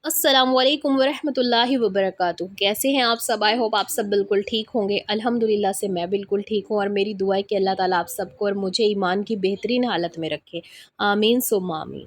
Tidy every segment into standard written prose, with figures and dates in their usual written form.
السلام علیکم ورحمۃ اللہ وبرکاتہ۔ کیسے ہیں آپ سب؟ آئی ہوپ آپ سب بالکل ٹھیک ہوں گے۔ الحمدللہ سے میں بالکل ٹھیک ہوں، اور میری دعا ہے کہ اللہ تعالیٰ آپ سب کو اور مجھے ایمان کی بہترین حالت میں رکھے، آمین ثم آمین۔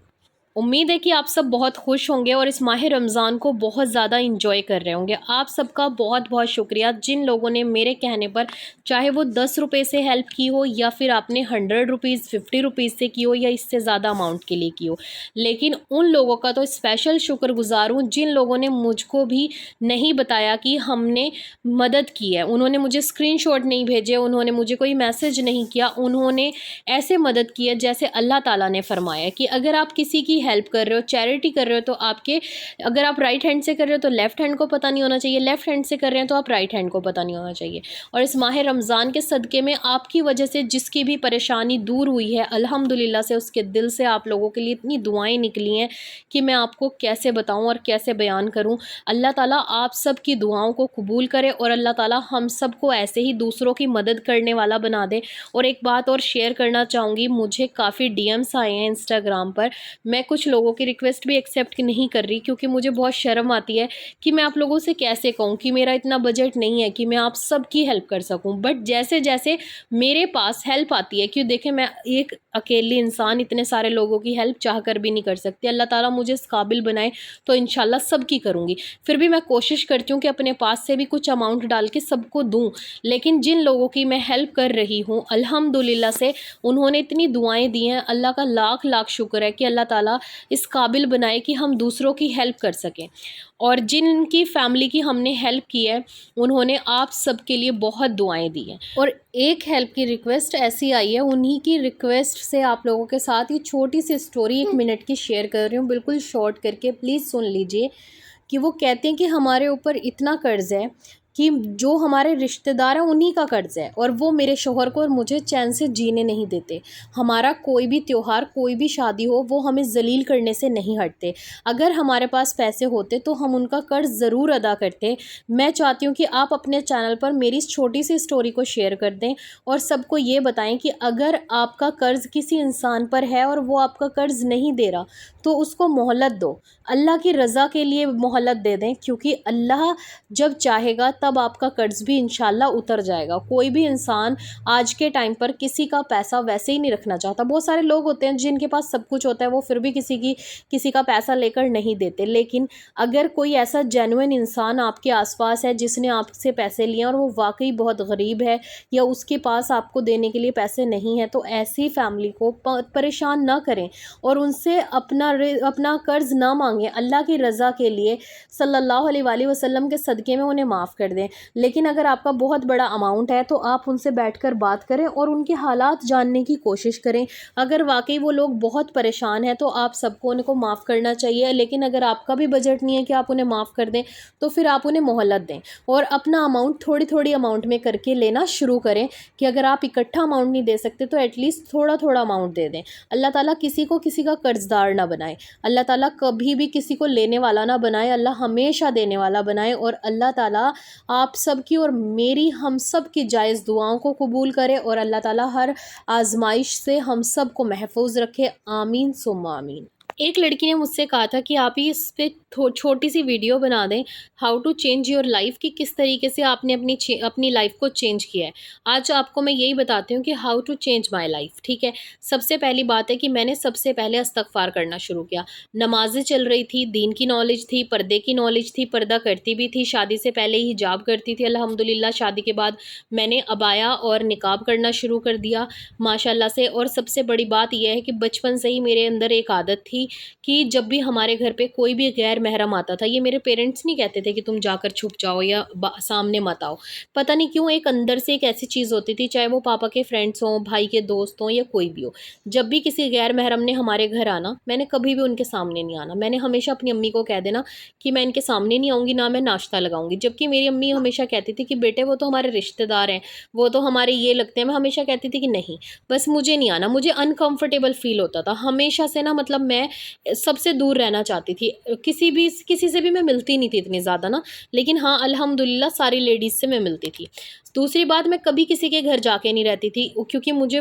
امید ہے کہ آپ سب بہت خوش ہوں گے اور اس ماہ رمضان کو بہت زیادہ انجوائے کر رہے ہوں گے۔ آپ سب کا بہت بہت شکریہ جن لوگوں نے میرے کہنے پر، چاہے وہ 10 روپے سے ہیلپ کی ہو یا پھر آپ نے 100 روپیز 50 روپیز سے کی ہو یا اس سے زیادہ اماؤنٹ کے لیے کی ہو، لیکن ان لوگوں کا تو اسپیشل شکر گزار ہوں جن لوگوں نے مجھ کو بھی نہیں بتایا کہ ہم نے مدد کی ہے۔ انہوں نے مجھے اسکرین شاٹ نہیں بھیجے، انہوں نے مجھے کوئی میسج نہیں کیا، انہوں نے ایسے مدد کی ہے جیسے اللہ تعالیٰ نے فرمایا کہ اگر آپ کسی کی ہیلپ کر رہے ہو، چیریٹی کر رہے ہو، تو آپ کے، اگر آپ رائٹ ہینڈ سے کر رہے ہو تو لیفٹ ہینڈ کو پتہ نہیں ہونا چاہیے، لیفٹ ہینڈ سے کر رہے ہیں تو آپ رائٹ ہینڈ کو پتہ نہیں ہونا چاہیے۔ اور اس ماہ رمضان کے صدقے میں آپ کی وجہ سے جس کی بھی پریشانی دور ہوئی ہے، الحمدللہ سے اس کے دل سے آپ لوگوں کے لیے اتنی دعائیں نکلی ہیں کہ میں آپ کو کیسے بتاؤں اور کیسے بیان کروں۔ اللہ تعالیٰ آپ سب کی دعاؤں کو قبول کرے اور اللہ تعالیٰ ہم سب کو ایسے ہی دوسروں کی مدد کرنے والا بنا دے۔ اور ایک بات اور شیئر کرنا چاہوں گی، مجھے کافی ڈی ایمس آئے ہیں انسٹاگرام پر، میں کچھ لوگوں کی ریکویسٹ بھی ایکسیپٹ نہیں کر رہی کیونکہ مجھے بہت شرم آتی ہے کہ میں آپ لوگوں سے کیسے کہوں کہ میرا اتنا بجٹ نہیں ہے کہ میں آپ سب کی ہیلپ کر سکوں، بٹ جیسے جیسے میرے پاس ہیلپ آتی ہے، کہ دیکھیں میں ایک اکیلی انسان اتنے سارے لوگوں کی ہیلپ چاہ کر بھی نہیں کر سکتی، اللہ تعالیٰ مجھے اس قابل بنائے تو انشاءاللہ سب کی کروں گی۔ پھر بھی میں کوشش کرتی ہوں کہ اپنے پاس سے بھی کچھ اماؤنٹ ڈال کے سب کو دوں، لیکن جن لوگوں کی میں ہیلپ کر رہی ہوں الحمدللہ سے انہوں نے اتنی دعائیں دی ہیں، اللہ کا لاکھ لاکھ شکر ہے کہ اللہ تعالیٰ اس قابل بنائے کہ ہم دوسروں کی ہیلپ کر سکیں۔ اور جن کی فیملی کی ہم نے ہیلپ کی ہے انہوں نے آپ سب کے لیے بہت دعائیں دی ہیں۔ اور ایک ہیلپ کی ریکویسٹ ایسی آئی ہے، انہی کی ریکویسٹ سے آپ لوگوں کے ساتھ یہ چھوٹی سی سٹوری 1 منٹ کی شیئر کر رہی ہوں، بالکل شارٹ کر کے، پلیز سن لیجئے۔ کہ وہ کہتے ہیں کہ ہمارے اوپر اتنا قرض ہے کہ جو ہمارے رشتہ دار ہیں انہی کا قرض ہے، اور وہ میرے شوہر کو اور مجھے چین سے جینے نہیں دیتے۔ ہمارا کوئی بھی تیوہار، کوئی بھی شادی ہو، وہ ہمیں ذلیل کرنے سے نہیں ہٹتے۔ اگر ہمارے پاس پیسے ہوتے تو ہم ان کا قرض ضرور ادا کرتے۔ میں چاہتی ہوں کہ آپ اپنے چینل پر میری اس چھوٹی سی سٹوری کو شیئر کر دیں اور سب کو یہ بتائیں کہ اگر آپ کا قرض کسی انسان پر ہے اور وہ آپ کا قرض نہیں دے رہا تو اس کو مہلت دو، اللہ کی رضا کے لیے مہلت دے دیں، کیونکہ اللہ جب چاہے گا تب آپ کا قرض بھی انشاءاللہ اتر جائے گا۔ کوئی بھی انسان آج کے ٹائم پر کسی کا پیسہ ویسے ہی نہیں رکھنا چاہتا۔ بہت سارے لوگ ہوتے ہیں جن کے پاس سب کچھ ہوتا ہے، وہ پھر بھی کسی کا پیسہ لے کر نہیں دیتے، لیکن اگر کوئی ایسا جینوئن انسان آپ کے آس پاس ہے جس نے آپ سے پیسے لیے اور وہ واقعی بہت غریب ہے یا اس کے پاس آپ کو دینے کے لیے پیسے نہیں ہیں، تو ایسی فیملی کو پریشان نہ کریں اور ان سے اپنا قرض نہ مانگیں، اللہ کی رضا کے لیے صلی اللہ علیہ وآلہ وسلم کے صدقے میں انہیں معاف کر دیں۔ لیکن اگر آپ کا بہت بڑا اماؤنٹ ہے تو آپ ان سے بیٹھ کر بات کریں اور ان کے حالات جاننے کی کوشش کریں۔ اگر واقعی وہ لوگ بہت پریشان ہیں تو آپ سب کو ان کو معاف کرنا چاہیے، لیکن اگر آپ کا بھی بجٹ نہیں ہے کہ آپ انہیں معاف کر دیں تو پھر آپ انہیں مہلت دیں اور اپنا اماؤنٹ تھوڑی تھوڑی اماؤنٹ میں کر کے لینا شروع کریں، کہ اگر آپ اکٹھا اماؤنٹ نہیں دے سکتے تو ایٹ لیسٹ تھوڑا تھوڑا اماؤنٹ دے دیں۔ اللہ تعالیٰ کسی کو کسی کا قرض دار نہ بنائے، اللہ تعالیٰ کبھی بھی کسی کو لینے والا نہ بنائے، اللہ ہمیشہ دینے والا بنائے، اور اللہ تعالیٰ آپ سب کی اور میری، ہم سب کی جائز دعاؤں کو قبول کرے اور اللہ تعالیٰ ہر آزمائش سے ہم سب کو محفوظ رکھے، آمین ثم آمین۔ ایک لڑکی نے مجھ سے کہا تھا کہ آپ ہی اس پہ چھوٹی سی ویڈیو بنا دیں، how to change your life, کہ کس طریقے سے آپ نے اپنی لائف کو چینج کیا ہے۔ آج آپ کو میں یہی بتاتی ہوں کہ how to change my life, ٹھیک ہے۔ سب سے پہلی بات ہے کہ میں نے سب سے پہلے استغفار کرنا شروع کیا۔ نمازیں چل رہی تھی، دین کی نالج تھی، پردے کی نالج تھی، پردہ کرتی بھی تھی، شادی سے پہلے ہی حجاب کرتی تھی الحمدللہ، شادی کے بعد میں نے عبایا اور نقاب کرنا شروع کر دیا ماشاءاللہ سے۔ اور سب سے بڑی بات یہ ہے کہ بچپن سے ہی میرے اندر ایک عادت تھی کہ جب بھی ہمارے گھر پہ کوئی بھی غیر محرم آتا تھا، یہ میرے پیرنٹس نہیں کہتے تھے کہ تم جا کر چھپ جاؤ یا سامنے مت آؤ، پتہ نہیں کیوں ایک اندر سے ایک ایسی چیز ہوتی تھی، چاہے وہ پاپا کے فرینڈس ہوں، بھائی کے دوست ہوں یا کوئی بھی ہو، جب بھی کسی غیر محرم نے ہمارے گھر آنا، میں نے کبھی بھی ان کے سامنے نہیں آنا، میں نے ہمیشہ اپنی امی کو کہہ دینا کہ میں ان کے سامنے نہیں آؤں گی، نہ میں ناشتہ لگاؤں گی، جبکہ میری امی ہمیشہ کہتی تھی کہ بیٹے وہ تو ہمارے رشتہ دار ہیں، وہ تو ہمارے یہ لگتے ہیں، میں ہمیشہ کہتی تھی کہ نہیں، بس مجھے نہیں آنا، مجھے انکمفرٹیبل فیل ہوتا تھا ہمیشہ سے نا، مطلب میں سب سے دور رہنا چاہتی تھی، کسی سے بھی میں ملتی نہیں تھی اتنی زیادہ نا، لیکن ہاں الحمدللہ ساری لیڈیز سے میں ملتی تھی۔ دوسری بات، میں کبھی کسی کے گھر جا کے نہیں رہتی تھی، کیونکہ مجھے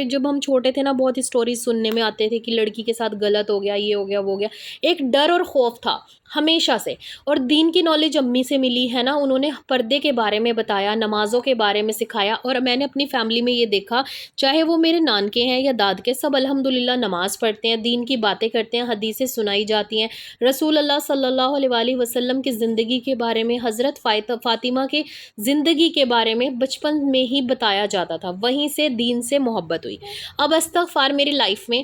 جب ہم چھوٹے تھے نا، بہت اسٹوریز سننے میں آتے تھے کہ لڑکی کے ساتھ غلط ہو گیا، یہ ہو گیا وہ ہو گیا، ایک ڈر اور خوف تھا ہمیشہ سے۔ اور دین کی نالج امی سے ملی ہے نا، انہوں نے پردے کے بارے میں بتایا، نمازوں کے بارے میں سکھایا، اور میں نے اپنی فیملی میں یہ دیکھا، چاہے وہ میرے نانکے ہیں یا داد کے، سب الحمدللہ نماز پڑھتے ہیں، دین کی باتیں کرتے ہیں، حدیثیں سنائی جاتی ہیں، رسول اللہ صلی اللہ علیہ وآلہ وسلم کی زندگی کے بارے میں، حضرت فاطمہ کے زندگی کے بارے میں بچپن میں ہی بتایا جاتا تھا، وہیں سے دین سے محبت ہوئی۔ اب استغفار میری لائف میں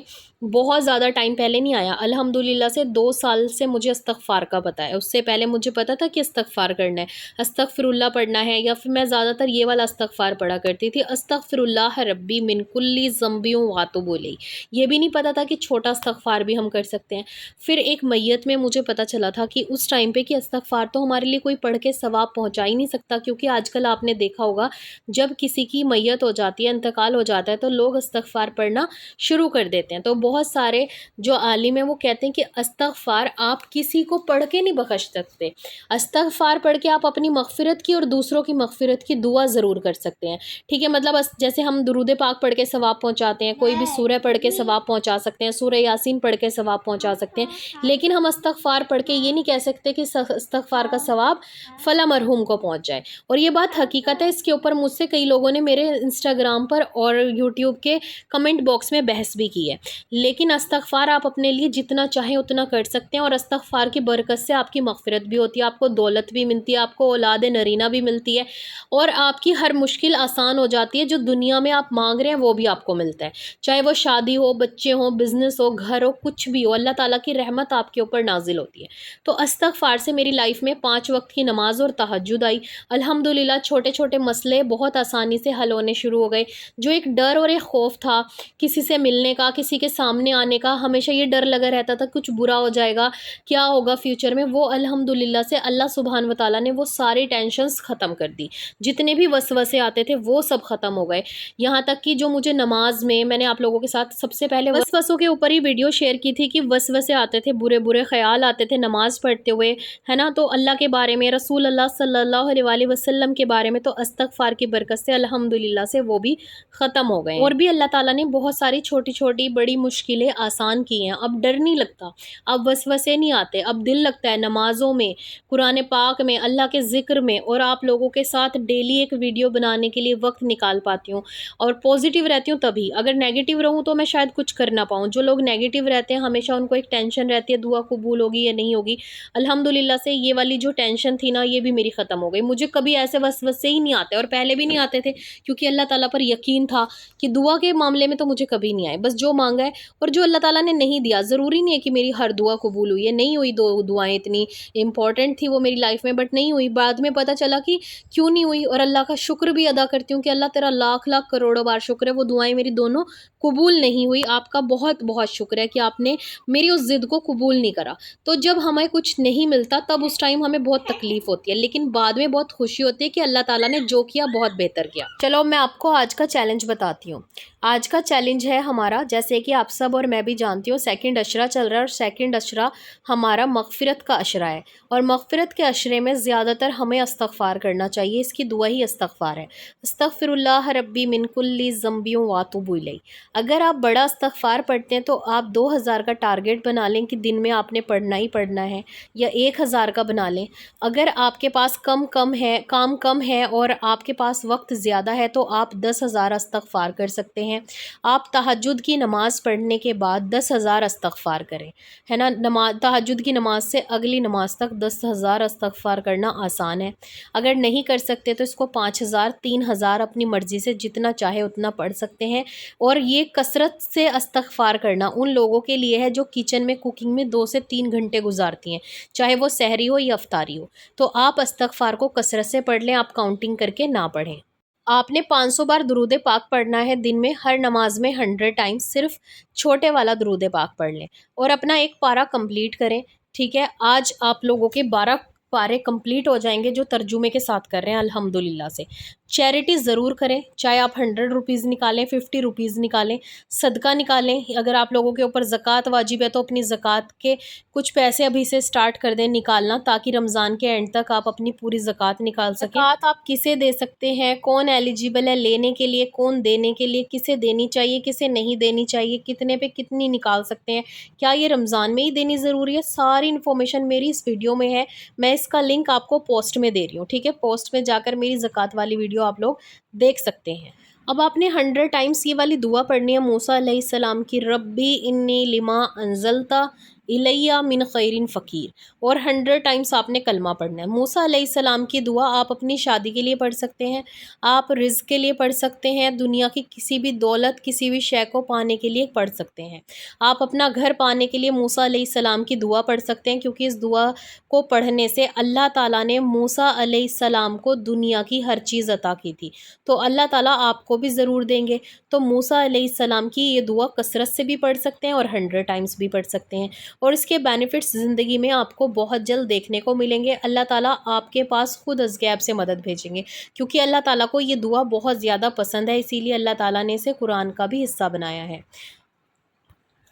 بہت زیادہ ٹائم پہلے نہیں آیا، الحمدللہ سے 2 سال سے مجھے استغفار کا پتہ ہے۔ اس سے پہلے مجھے پتا تھا کہ استغفار کرنا ہے، استغفر اللہ پڑھنا ہے، یا پھر میں زیادہ تر یہ والا استغفار پڑھا کرتی تھی، استغفر اللہ ربی من کل ذنب واتوب الیہ۔ یہ بھی نہیں پتا تھا کہ چھوٹا استغفار بھی ہم کر سکتے ہیں۔ پھر ایک میت میں مجھے پتا چلا تھا کہ اس ٹائم پہ کہ استغفار تو ہمارے لیے کوئی پڑھ کے ثواب پہنچا ہی نہیں سکتا، کیونکہ آج کل آپ نے دیکھا ہوگا جب کسی کی میت ہو جاتی ہے، انتقال ہو جاتا ہے، تو لوگ استغفار پڑھنا شروع کر دیتے ہیں۔ تو بہت سارے جو عالم ہیں وہ کہتے ہیں کہ استغفار آپ کسی کو پڑھ کے نہیں بخش سکتے، استغفار پڑھ کے آپ اپنی مغفرت کی اور دوسروں کی مغفرت کی دعا ضرور کر سکتے ہیں، ٹھیک ہے؟ مطلب جیسے ہم درود پاک پڑھ کے ثواب پہنچاتے ہیں، کوئی بھی سورہ پڑھ کے ثواب پہنچا سکتے ہیں، سورہ یاسین پڑھ کے ثواب پہنچا سکتے ہیں، لیکن ہم استغفار پڑھ کے یہ نہیں کہہ سکتے کہ استغفار کا ثواب فلاں مرحوم کو پہنچ جائے۔ اور یہ بات حقیقت ہے، اس کے اوپر مجھ سے کئی لوگوں نے میرے انسٹاگرام پر اور یوٹیوب کے کمنٹ باکس میں بحث بھی کی ہے، لیکن استغفار آپ اپنے لیے جتنا چاہیں اتنا کر سکتے ہیں، اور استغفار کی برکت سے آپ کی مغفرت بھی ہوتی ہے، آپ کو دولت بھی ملتی ہے، آپ کو اولاد نرینہ بھی ملتی ہے، اور آپ کی ہر مشکل آسان ہو جاتی ہے، جو دنیا میں آپ مانگ رہے ہیں وہ بھی آپ کو ملتا ہے، چاہے وہ شادی ہو، بچے ہوں، بزنس ہو، گھر ہو، کچھ بھی ہو، اللہ تعالیٰ کی رحمت آپ کے اوپر نازل ہوتی ہے۔ تو استغفار سے میری لائف میں 5 وقت کی نماز اور تہجد آئی، الحمدللہ چھوٹے چھوٹے مسئلے بہت آسانی سے حل ہونے شروع ہو گئے۔ جو ایک ڈر اور ایک خوف تھا کسی سے ملنے کا، کسی کے سامنے آنے کا، ہمیشہ یہ ڈر لگا رہتا تھا کچھ برا ہو جائے گا، کیا ہوگا فیوچر میں، وہ الحمدللہ سے اللہ سبحانہ و تعالیٰ نے وہ ساری ٹینشنز ختم کر دی، جتنے بھی وسوسے آتے تھے وہ سب ختم ہو گئے۔ یہاں تک کہ جو مجھے نماز میں نے آپ لوگوں کے ساتھ سب سے پہلے وسوسوں کے اوپر ہی ویڈیو شیئر کی تھی کہ وسوسے آتے تھے، برے برے خیال آتے تھے نماز پڑھتے ہوئے، ہے نا، تو اللہ کے بارے میں، رسول اللہ صلی اللہ علیہ وآلہ وسلم کے بارے میں، تو استغفار کی برکت سے الحمدللہ سے وہ بھی ختم ہو گئے ہیں۔ اور بھی اللہ تعالیٰ نے بہت ساری چھوٹی چھوٹی بڑی مشکلیں آسان کی ہیں، اب ڈر نہیں لگتا، اب وسوسے نہیں آتے، اب دل لگتا ہے نمازوں میں، قرآن پاک میں، اللہ کے ذکر میں، اور آپ لوگوں کے ساتھ ڈیلی ایک ویڈیو بنانے کے لیے وقت نکال پاتی ہوں، اور پازیٹیو رہتی ہوں تبھی، اگر نیگیٹیو رہوں تو میں شاید کچھ کر نہ پاؤں۔ جو لوگ نیگیٹیو رہتے ہیں ہمیشہ ان کو ایک ٹینشن رہتی ہے دعا قبول ہوگی یا نہیں ہوگی، الحمدللہ سے یہ والی جو ٹینشن تھی نا یہ بھی میری ختم ہو گئی، مجھے کبھی ایسے وسوسے ہی نہیں آتے، اور پہلے بھی نہیں آتے تھے، کیونکہ اللہ تعالیٰ پر یقین تھا کہ دعا کے معاملے میں تو مجھے کبھی نہیں آئے، بس جو مانگا ہے، اور جو اللہ تعالیٰ نے نہیں دیا، ضروری نہیں ہے کہ میری ہر دعا قبول ہوئی ہے، نہیں ہوئی، دو دعائیں اتنی امپورٹنٹ تھی وہ میری لائف میں، بٹ نہیں ہوئی، بعد میں پتہ چلا کہ کیوں نہیں ہوئی، اور اللہ کا شکر بھی ادا کرتی ہوں کہ اللہ تیرا لاکھ لاکھ کروڑوں بار شکر ہے، وہ دعائیں میری دونوں قبول نہیں ہوئی، آپ کا بہت بہت شکر ہے کہ آپ نے میری اس ضد کو قبول نہیں کرا۔ تو جب ہمیں کچھ نہیں ملتا تب اس ٹائم ہمیں بہت تکلیف ہوتی ہے، لیکن بعد میں بہت خوشی ہوتی ہے کہ اللہ تعالیٰ نے جو کیا بہت بہتر کیا۔ چلو میں آپ کو آج کا چیلنج بتاتی ہوں۔ آج کا چیلنج ہے ہمارا، جیسے کہ آپ سب اور میں بھی جانتی ہوں، سیکنڈ عشرہ چل رہا ہے، اور سیکنڈ عشرہ ہمارا مغفرت کا عشرہ ہے، اور مغفرت کے عشرے میں زیادہ تر ہمیں استغفار کرنا چاہیے، اس کی دعا ہی استغفار ہے، استغفر اللہ ربی من کل ذنب واتوب الیہ۔ اگر آپ بڑا استغفار پڑھتے ہیں تو آپ 2000 کا ٹارگیٹ بنا لیں کہ دن میں آپ نے پڑھنا ہی پڑھنا ہے، یا 1000 کا بنا لیں۔ اگر آپ کے پاس کام کم ہے اور آپ کے پاس وقت زیادہ ہے تو آپ 10,000 استغفار کر سکتے ہیں۔ آپ تہجد کی نماز پڑھنے کے بعد 10,000 استغفار کریں، ہے نا، تہجد کی نماز سے اگلی نماز تک 10,000 استغفار کرنا آسان ہے۔ اگر نہیں کر سکتے تو اس کو 5,000 3,000 اپنی مرضی سے جتنا چاہے اتنا پڑھ سکتے ہیں۔ اور یہ کثرت سے استغفار کرنا ان لوگوں کے لیے ہے جو کچن میں کوکنگ میں 2 سے 3 گھنٹے گزارتی ہیں، چاہے وہ سحری ہو یا افطاری ہو، تو آپ استغفار کو کثرت سے پڑھ لیں، آپ کاؤنٹنگ کر کے نہ پڑھیں۔ آپ نے 500 بار درود پاک پڑھنا ہے دن میں، ہر نماز میں 100 ٹائمز صرف چھوٹے والا درود پاک پڑھ لیں، اور اپنا ایک پارہ کمپلیٹ کریں، ٹھیک ہے؟ آج آپ لوگوں کے 12 پارے کمپلیٹ ہو جائیں گے جو ترجمے کے ساتھ کر رہے ہیں الحمدللہ سے۔ چیریٹی ضرور کریں، چاہے آپ 100 روپیز نکالیں، 50 روپیز نکالیں، صدقہ نکالیں۔ اگر آپ لوگوں کے اوپر زکوٰۃ واجب ہے تو اپنی زکوٰۃ کے کچھ پیسے ابھی سے سٹارٹ کر دیں نکالنا، تاکہ رمضان کے اینڈ تک آپ اپنی پوری زکوٰۃ نکال سکیں۔ زکوٰۃ آپ کسے دے سکتے ہیں، کون ایلیجیبل ہے لینے کے لیے، کون دینے کے لیے، کسے دینی چاہیے، کسے نہیں دینی چاہیے، کتنے پہ کتنی نکال سکتے ہیں، کیا یہ رمضان میں ہی دینی ضروری ہے، ساری انفارمیشن میری اس ویڈیو میں ہے۔ میں اس کا لنک آپ کو پوسٹ میں دے رہی ہوں، ٹھیک ہے؟ پوسٹ میں جا کر میری زکوٰۃ والی ویڈیو آپ لوگ دیکھ سکتے ہیں۔ اب آپ نے 100 ٹائمز یہ والی دعا پڑھنی ہے موسیٰ علیہ السلام کی، ربی انی لما انزلت الیہ من خیر فقیر، اور 100 ٹائمز آپ نے کلمہ پڑھنا ہے۔ موسیٰ علیہ السلام کی دعا آپ اپنی شادی کے لیے پڑھ سکتے ہیں، آپ رزق کے لیے پڑھ سکتے ہیں، دنیا کی کسی بھی دولت، کسی بھی شے کو پانے کے لیے پڑھ سکتے ہیں۔ آپ اپنا گھر پانے کے لیے موسیٰ علیہ السلام کی دعا پڑھ سکتے ہیں، کیونکہ اس دعا کو پڑھنے سے اللہ تعالیٰ نے موسیٰ علیہ السلام کو دنیا کی ہر چیز عطا کی تھی، تو اللہ تعالیٰ آپ کو بھی ضرور دیں گے۔ تو موسیٰ علیہ السلام کی یہ دعا کثرت سے بھی پڑھ سکتے ہیں اور 100 ٹائمز بھی پڑھ سکتے ہیں، اور اس کے بینیفٹس زندگی میں آپ کو بہت جلد دیکھنے کو ملیں گے۔ اللہ تعالیٰ آپ کے پاس خود از غیب سے مدد بھیجیں گے، کیونکہ اللہ تعالیٰ کو یہ دعا بہت زیادہ پسند ہے، اسی لیے اللہ تعالیٰ نے اسے قرآن کا بھی حصہ بنایا ہے۔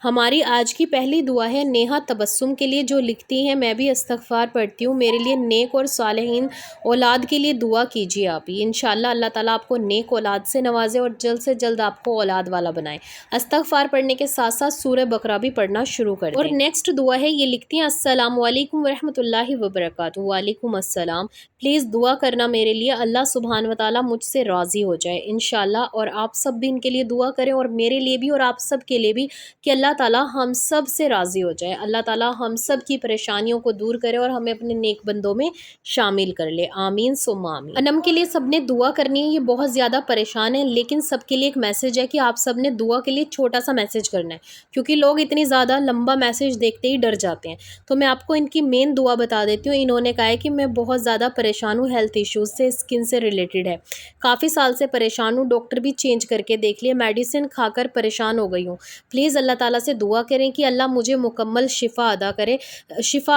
ہماری آج کی پہلی دعا ہے نیہا تبسم کے لیے، جو لکھتی ہیں میں بھی استغفار پڑھتی ہوں، میرے لیے نیک اور صالحین اولاد کے لیے دعا کیجیے آپ ہی، انشاءاللہ اللہ تعالیٰ آپ کو نیک اولاد سے نوازے اور جلد سے جلد آپ کو اولاد والا بنائے۔ استغفار پڑھنے کے ساتھ ساتھ سورہ بقرہ بھی پڑھنا شروع کر دیں۔ اور نیکسٹ دعا ہے، یہ لکھتی ہیں السلام علیکم ورحمۃ اللہ وبرکاتہ۔ وعلیکم السلام، پلیز دعا کرنا میرے لیے، اللہ سبحانہ و تعالیٰ مجھ سے راضی ہو جائے انشاءاللہ، اور آپ سب بھی ان کے لیے دعا کریں، اور میرے لیے بھی اور آپ سب کے لیے بھی، کہ اللہ تعالیٰ ہم سب سے راضی ہو جائے، اللہ تعالیٰ ہم سب کی پریشانیوں کو دور کرے اور ہمیں اپنے نیک بندوں میں شامل کر لے، آمین ثم آمین۔ انم کے لیے سب نے دعا کرنی ہے، یہ بہت زیادہ پریشان ہے، لیکن سب کے لیے ایک میسج ہے کہ آپ سب نے دعا کے لیے چھوٹا سا میسج کرنا ہے، کیونکہ لوگ اتنی زیادہ لمبا میسج دیکھتے ہی ڈر جاتے ہیں۔ تو میں آپ کو ان کی مین دعا بتا دیتی ہوں۔ انہوں نے کہا ہے کہ میں بہت زیادہ پریشان ہوں، ہیلتھ ایشوز سے، اسکن سے ریلیٹڈ ہے، کافی سال سے پریشان ہوں، ڈاکٹر بھی چینج کر کے دیکھ لیے، میڈیسن کھا کر پریشان ہو گئی ہوں، پلیز اللہ تعالیٰ سے دعا کریں کہ اللہ مجھے مکمل شفا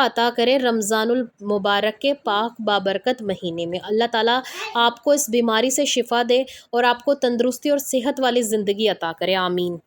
عطا کرے رمضان المبارک کے پاک بابرکت مہینے میں۔ اللہ تعالیٰ آپ کو اس بیماری سے شفا دے اور آپ کو تندرستی اور صحت والی زندگی عطا کرے، آمین۔